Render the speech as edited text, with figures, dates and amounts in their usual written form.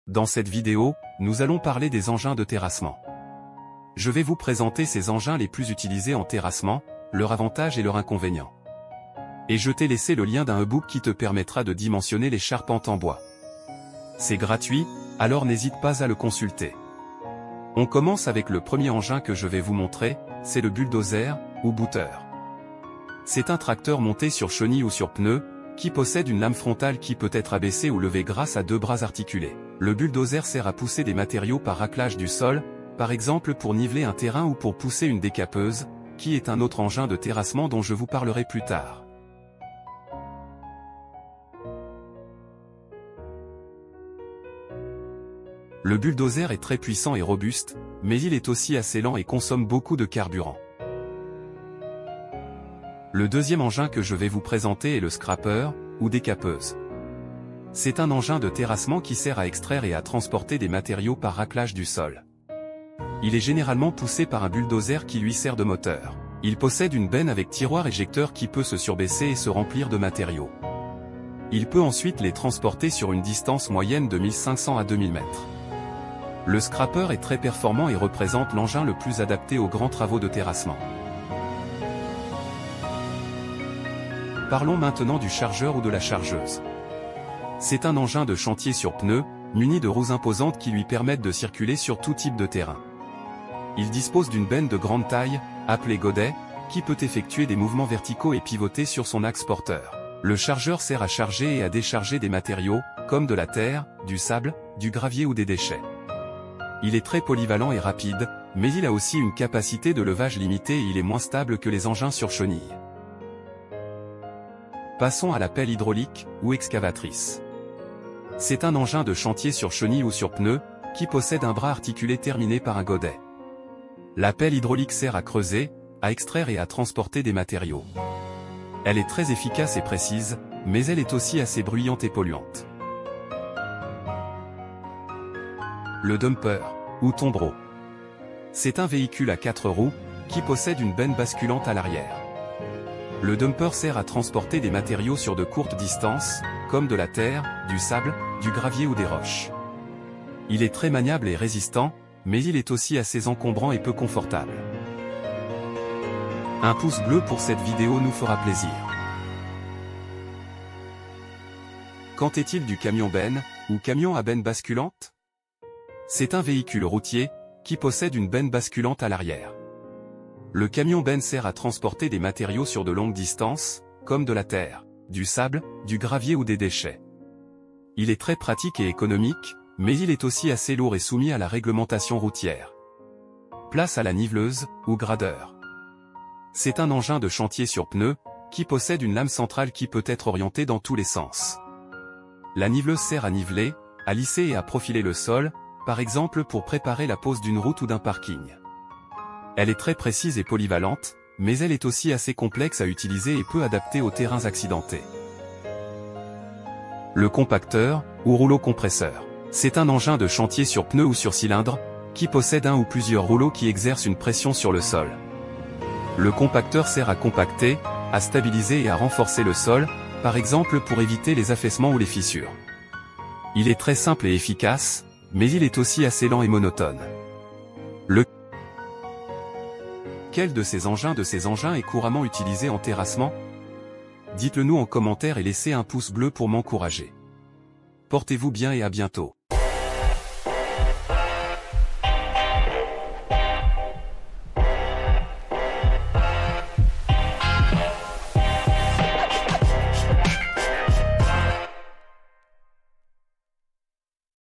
Dans cette vidéo, nous allons parler des engins de terrassement. Je vais vous présenter ces engins les plus utilisés en terrassement, leurs avantages et leurs inconvénients. Et je t'ai laissé le lien d'un e-book qui te permettra de dimensionner les charpentes en bois. C'est gratuit, alors n'hésite pas à le consulter. On commence avec le premier engin que je vais vous montrer, c'est le bulldozer, ou booter. C'est un tracteur monté sur chenille ou sur pneu, qui possède une lame frontale qui peut être abaissée ou levée grâce à deux bras articulés. Le bulldozer sert à pousser des matériaux par raclage du sol, par exemple pour niveler un terrain ou pour pousser une décapeuse, qui est un autre engin de terrassement dont je vous parlerai plus tard. Le bulldozer est très puissant et robuste, mais il est aussi assez lent et consomme beaucoup de carburant. Le deuxième engin que je vais vous présenter est le scraper, ou décapeuse. C'est un engin de terrassement qui sert à extraire et à transporter des matériaux par raclage du sol. Il est généralement poussé par un bulldozer qui lui sert de moteur. Il possède une benne avec tiroir éjecteur qui peut se surbaisser et se remplir de matériaux. Il peut ensuite les transporter sur une distance moyenne de 1500 à 2000 mètres. Le scraper est très performant et représente l'engin le plus adapté aux grands travaux de terrassement. Parlons maintenant du chargeur ou de la chargeuse. C'est un engin de chantier sur pneus, muni de roues imposantes qui lui permettent de circuler sur tout type de terrain. Il dispose d'une benne de grande taille, appelée godet, qui peut effectuer des mouvements verticaux et pivoter sur son axe porteur. Le chargeur sert à charger et à décharger des matériaux, comme de la terre, du sable, du gravier ou des déchets. Il est très polyvalent et rapide, mais il a aussi une capacité de levage limitée et il est moins stable que les engins sur chenille. Passons à la pelle hydraulique, ou excavatrice. C'est un engin de chantier sur chenille ou sur pneu, qui possède un bras articulé terminé par un godet. La pelle hydraulique sert à creuser, à extraire et à transporter des matériaux. Elle est très efficace et précise, mais elle est aussi assez bruyante et polluante. Le dumper, ou tombereau. C'est un véhicule à 4 roues, qui possède une benne basculante à l'arrière. Le dumper sert à transporter des matériaux sur de courtes distances, comme de la terre, du sable, du gravier ou des roches. Il est très maniable et résistant, mais il est aussi assez encombrant et peu confortable. Un pouce bleu pour cette vidéo nous fera plaisir. Qu'en est-il du camion benne, ou camion à benne basculante? C'est un véhicule routier, qui possède une benne basculante à l'arrière. Le camion benne sert à transporter des matériaux sur de longues distances, comme de la terre, du sable, du gravier ou des déchets. Il est très pratique et économique, mais il est aussi assez lourd et soumis à la réglementation routière. Place à la niveleuse, ou gradeur. C'est un engin de chantier sur pneus, qui possède une lame centrale qui peut être orientée dans tous les sens. La niveleuse sert à niveler, à lisser et à profiler le sol, par exemple pour préparer la pose d'une route ou d'un parking. Elle est très précise et polyvalente, mais elle est aussi assez complexe à utiliser et peu adaptée aux terrains accidentés. Le compacteur, ou rouleau compresseur. C'est un engin de chantier sur pneus ou sur cylindre, qui possède un ou plusieurs rouleaux qui exercent une pression sur le sol. Le compacteur sert à compacter, à stabiliser et à renforcer le sol, par exemple pour éviter les affaissements ou les fissures. Il est très simple et efficace, mais il est aussi assez lent et monotone. Quel de ces engins est couramment utilisé en terrassement? Dites-le nous en commentaire et laissez un pouce bleu pour m'encourager. Portez-vous bien et à bientôt.